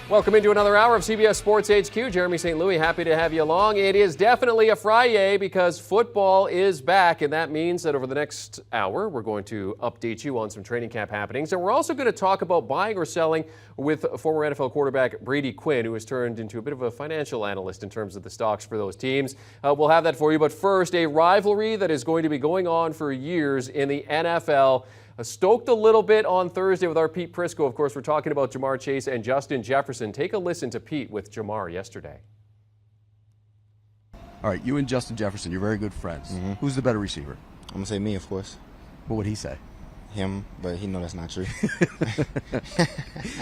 Welcome into another hour of CBS Sports HQ. Jeremy St. Louis, happy to have you along. It is definitely a Friday because football is back, and that means that over the next hour, we're going to update you on some training camp happenings. And we're also going to talk about buying or selling with former NFL quarterback Brady Quinn, who has turned into a bit of a financial analyst in terms of the stocks for those teams. We'll have that for you. But first, a rivalry that is going to be going on for years in the NFL. Stoked a little bit on Thursday with our Pete Prisco. Of course, we're talking about Ja'Marr Chase and Justin Jefferson. Take a listen to Pete with Ja'Marr yesterday. All right, you and Justin Jefferson, you're very good friends. Mm-hmm. Who's the better receiver? I'm going to say me, of course. What would he say? Him, but he know that's not true.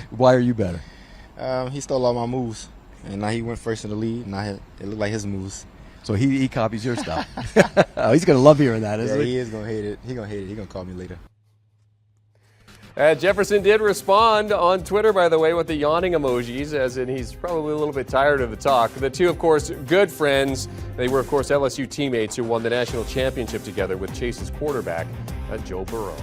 Why are you better? He stole all my moves, and now he went first in the league. Now it looked like his moves. So he copies your stuff. Oh, he's going to love hearing that, isn't he? Yeah, he is going to hate it. He's going to hate it. He's going to call me later. Jefferson did respond on Twitter, by the way, with the yawning emojis, as in he's probably a little bit tired of the talk. The two, of course, good friends. They were, of course, LSU teammates who won the national championship together with Chase's quarterback, Joe Burrow.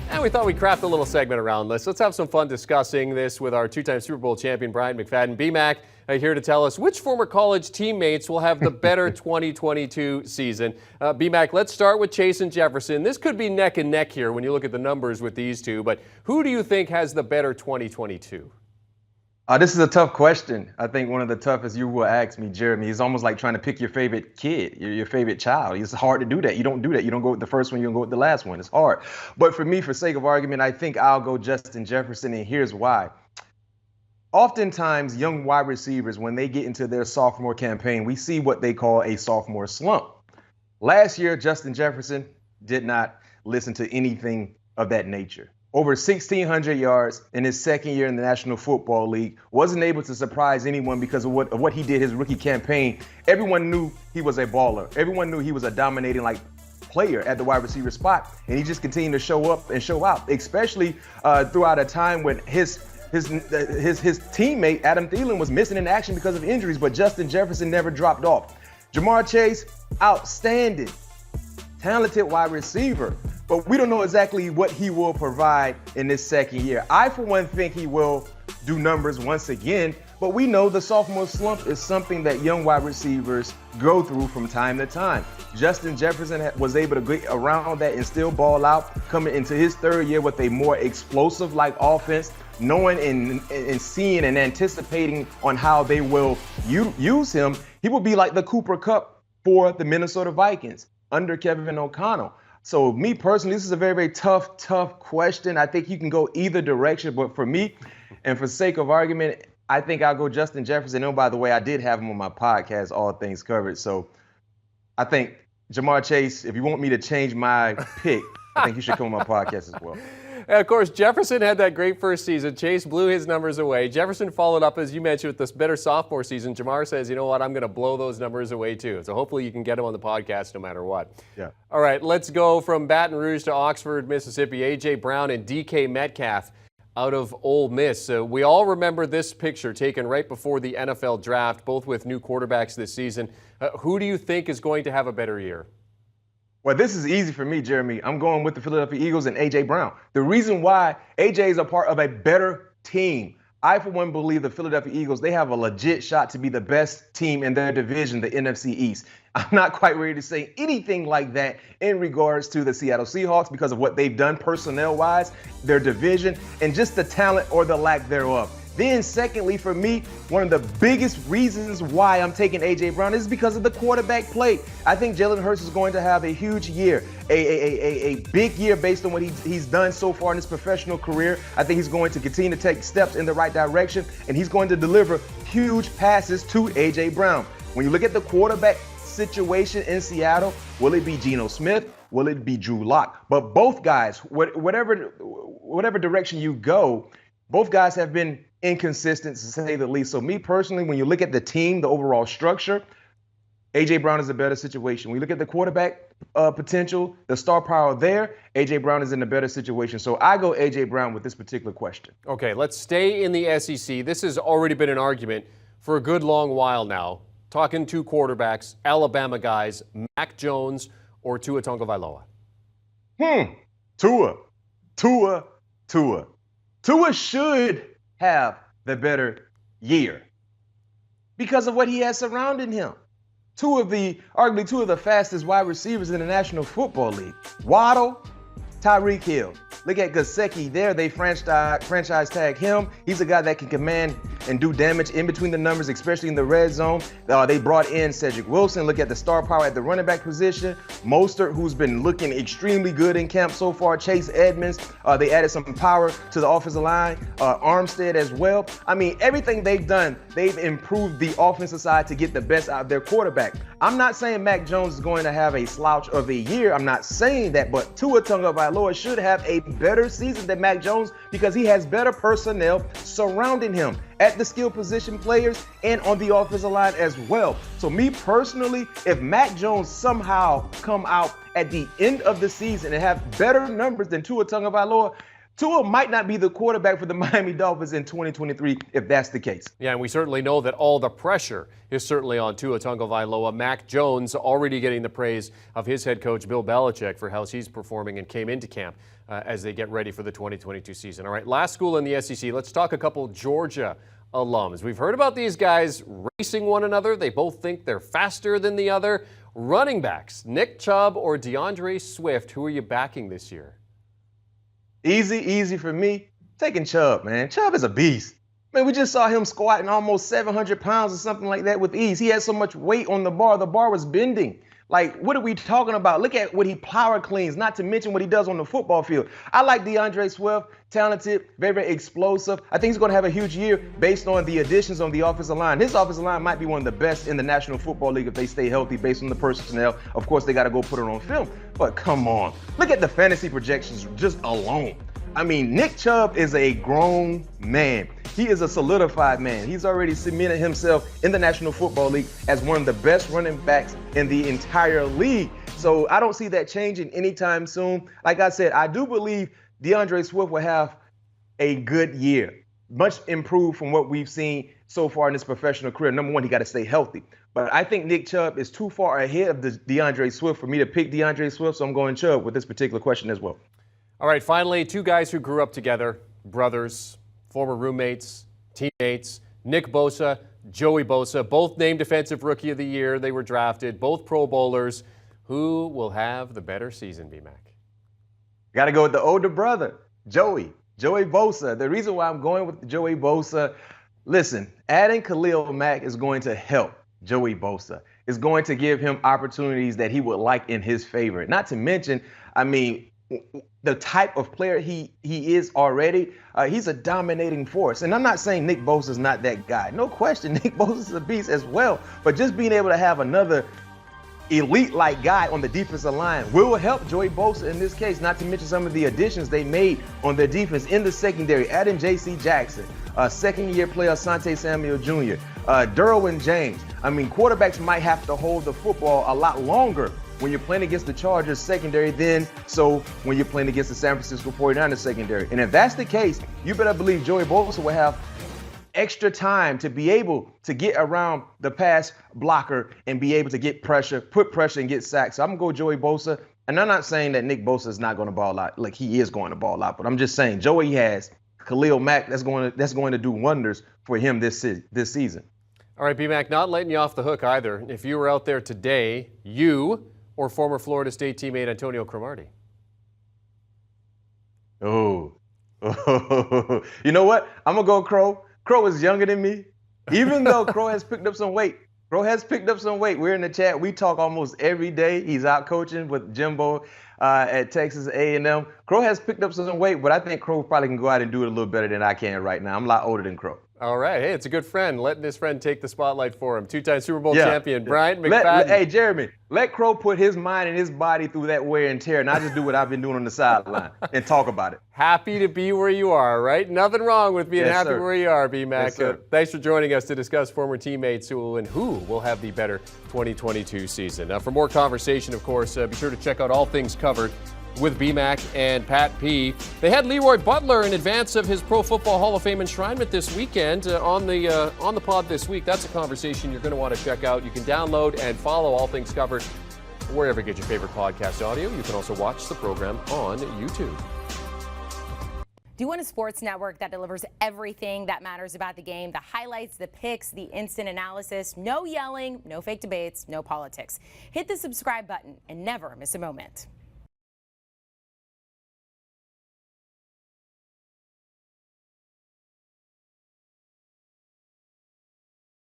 And we thought we'd craft a little segment around this. Let's have some fun discussing this with our two-time Super Bowl champion, Bryant McFadden. B-Mac here to tell us which former college teammates will have the better 2022 season. B-Mac, let's start with Chase and Jefferson. This could be neck and neck here when you look at the numbers with these two, but who do you think has the better 2022? This is a tough question. I think one of the toughest you will ask me, Jeremy. It's almost like trying to pick your favorite kid, your favorite child. It's hard to do that. You don't do that. You don't go with the first one. You don't go with the last one. It's hard. But for me, for sake of argument, I think I'll go Justin Jefferson, and here's why. Oftentimes, young wide receivers, when they get into their sophomore campaign, we see what they call a sophomore slump. Last year, Justin Jefferson did not listen to anything of that nature. Over 1,600 yards in his second year in the National Football League. Wasn't able to surprise anyone because of what he did his rookie campaign. Everyone knew he was a baller. Everyone knew he was a dominating player at the wide receiver spot. And he just continued to show up and show out, especially throughout a time when his teammate Adam Thielen was missing in action because of injuries, but Justin Jefferson never dropped off. Ja'Marr Chase, outstanding, talented wide receiver, but we don't know exactly what he will provide in this second year. I, for one, think he will do numbers once again, but we know the sophomore slump is something that young wide receivers go through from time to time. Justin Jefferson was able to get around that and still ball out, coming into his third year with a more explosive-like offense, knowing and seeing and anticipating on how they will use him. He will be like the Cooper Kupp for the Minnesota Vikings under Kevin O'Connell. So me personally, this is a very, very tough question. I think you can go either direction, but for me, and for sake of argument, I think I'll go Justin Jefferson. Oh, by the way, I did have him on my podcast, All Things Covered. So I think Ja'Marr Chase, if you want me to change my pick, I think you should come on my podcast as well. And of course, Jefferson had that great first season. Chase blew his numbers away. Jefferson followed up, as you mentioned, with this better sophomore season. Ja'Marr says, you know what, I'm going to blow those numbers away too. So hopefully you can get him on the podcast no matter what. Yeah. All right, let's go from Baton Rouge to Oxford, Mississippi. A.J. Brown and DK Metcalf out of Ole Miss. We all remember this picture taken right before the NFL draft, both with new quarterbacks this season. Who do you think is going to have a better year? Well, this is easy for me, Jeremy. I'm going with the Philadelphia Eagles and A.J. Brown. The reason why A.J. is a part of a better team. I, for one, believe the Philadelphia Eagles, they have a legit shot to be the best team in their division, the NFC East. I'm not quite ready to say anything like that in regards to the Seattle Seahawks because of what they've done personnel-wise, their division, and just the talent or the lack thereof. Then secondly, for me, one of the biggest reasons why I'm taking A.J. Brown is because of the quarterback play. I think Jalen Hurts is going to have a huge year, a big year based on what he's done so far in his professional career. I think he's going to continue to take steps in the right direction, and he's going to deliver huge passes to A.J. Brown. When you look at the quarterback situation in Seattle, will it be Geno Smith? Will it be Drew Lock? But both guys, whatever direction you go, both guys have been inconsistent, to say the least. So me personally, when you look at the team, the overall structure, A.J. Brown is a better situation. When you look at the quarterback potential, the star power there, A.J. Brown is in a better situation. So I go A.J. Brown with this particular question. Okay, let's stay in the SEC. This has already been an argument for a good long while now. Talking two quarterbacks, Alabama guys, Mac Jones or Tua Tagovailoa. Tua. Tua should have the better year because of what he has surrounding him. Arguably two of the fastest wide receivers in the National Football League. Waddle, Tyreek Hill. Look at Gesicki there. They franchise tag him. He's a guy that can command and do damage in between the numbers, especially in the red zone. They brought in Cedric Wilson. Look at the star power at the running back position. Mostert, who's been looking extremely good in camp so far. Chase Edmonds. They added some power to the offensive line. Armstead as well. I mean, everything they've done, they've improved the offensive side to get the best out of their quarterback. I'm not saying Mac Jones is going to have a slouch of a year. I'm not saying that, but Tua Tagovailoa should have a better season than Mac Jones because he has better personnel surrounding him at the skill position players and on the offensive line as well. So me personally, if Mac Jones somehow come out at the end of the season and have better numbers than Tua Tagovailoa, Tua might not be the quarterback for the Miami Dolphins in 2023 if that's the case. Yeah, and we certainly know that all the pressure is certainly on Tua Tagovailoa. Mac Jones already getting the praise of his head coach, Bill Belichick, for how he's performing and came into camp as they get ready for the 2022 season. All right, last school in the SEC. Let's talk a couple Georgia alums. We've heard about these guys racing one another. They both think they're faster than the other. Running backs, Nick Chubb or DeAndre Swift, who are you backing this year? Easy for me. Taking Chubb, man. Chubb is a beast. Man, we just saw him squatting almost 700 pounds or something like that with ease. He had so much weight on the bar. The bar was bending. Like, what are we talking about? Look at what he power cleans, not to mention what he does on the football field. I like DeAndre Swift, talented, very, very explosive. I think he's going to have a huge year based on the additions on the offensive line. His offensive line might be one of the best in the National Football League if they stay healthy based on the personnel. Of course, they got to go put it on film. But come on. Look at the fantasy projections just alone. I mean, Nick Chubb is a grown man. He is a solidified man. He's already cemented himself in the National Football League as one of the best running backs in the entire league. So I don't see that changing anytime soon. Like I said, I do believe DeAndre Swift will have a good year, much improved from what we've seen so far in his professional career. Number one, he got to stay healthy. But I think Nick Chubb is too far ahead of the DeAndre Swift for me to pick DeAndre Swift, so I'm going Chubb with this particular question as well. All right, finally, two guys who grew up together, brothers, former roommates, teammates, Nick Bosa, Joey Bosa, both named Defensive Rookie of the Year. They were drafted, both Pro Bowlers. Who will have the better season, B-Mac? Got to go with the older brother, Joey Bosa. The reason why I'm going with Joey Bosa, listen, adding Khalil Mack is going to help Joey Bosa. It's going to give him opportunities that he would like in his favor. Not to mention, I mean, the type of player he is already, he's a dominating force. And I'm not saying Nick Bosa is not that guy. No question, Nick Bosa is a beast as well. But just being able to have another elite-like guy on the defensive line will help Joey Bosa in this case, not to mention some of the additions they made on their defense in the secondary, adding J.C. Jackson, second-year player Asante Samuel Jr., Derwin James. I mean, quarterbacks might have to hold the football a lot longer when you're playing against the Chargers secondary than so when you're playing against the San Francisco 49ers secondary. And if that's the case, you better believe Joey Bosa will have extra time to be able to get around the pass blocker and be able to get pressure, put pressure and get sacks. So I'm going to go Joey Bosa. And I'm not saying that Nick Bosa is not going to ball out. Like, he is going to ball out. But I'm just saying Joey has Khalil Mack. That's going to do wonders for him this season. All right, B-Mac, not letting you off the hook either. If you were out there today, you or former Florida State teammate Antonio Cromartie? Oh. You know what? I'm going to go Crow. Crow is younger than me. Even though Crow has picked up some weight. We're in the chat. We talk almost every day. He's out coaching with Jimbo at Texas A&M. Crow has picked up some weight, but I think Crow probably can go out and do it a little better than I can right now. I'm a lot older than Crow. All right. Hey, it's a good friend. Letting his friend take the spotlight for him. Two-time Super Bowl champion, Bryant McFadden. Hey, Jeremy, let Crow put his mind and his body through that wear and tear, and I just do what I've been doing on the sideline and talk about it. Happy to be where you are, right? Nothing wrong with being happy where you are, B-Mac. Yes, thanks for joining us to discuss former teammates who will have the better 2022 season. Now, for more conversation, of course, be sure to check out All Things Covered with B-Mac and Pat P. They had Leroy Butler in advance of his Pro Football Hall of Fame enshrinement this weekend on the pod this week. That's a conversation you're going to want to check out. You can download and follow All Things Covered wherever you get your favorite podcast audio. You can also watch the program on YouTube. Do you want a sports network that delivers everything that matters about the game? The highlights, the picks, the instant analysis, no yelling, no fake debates, no politics. Hit the subscribe button and never miss a moment.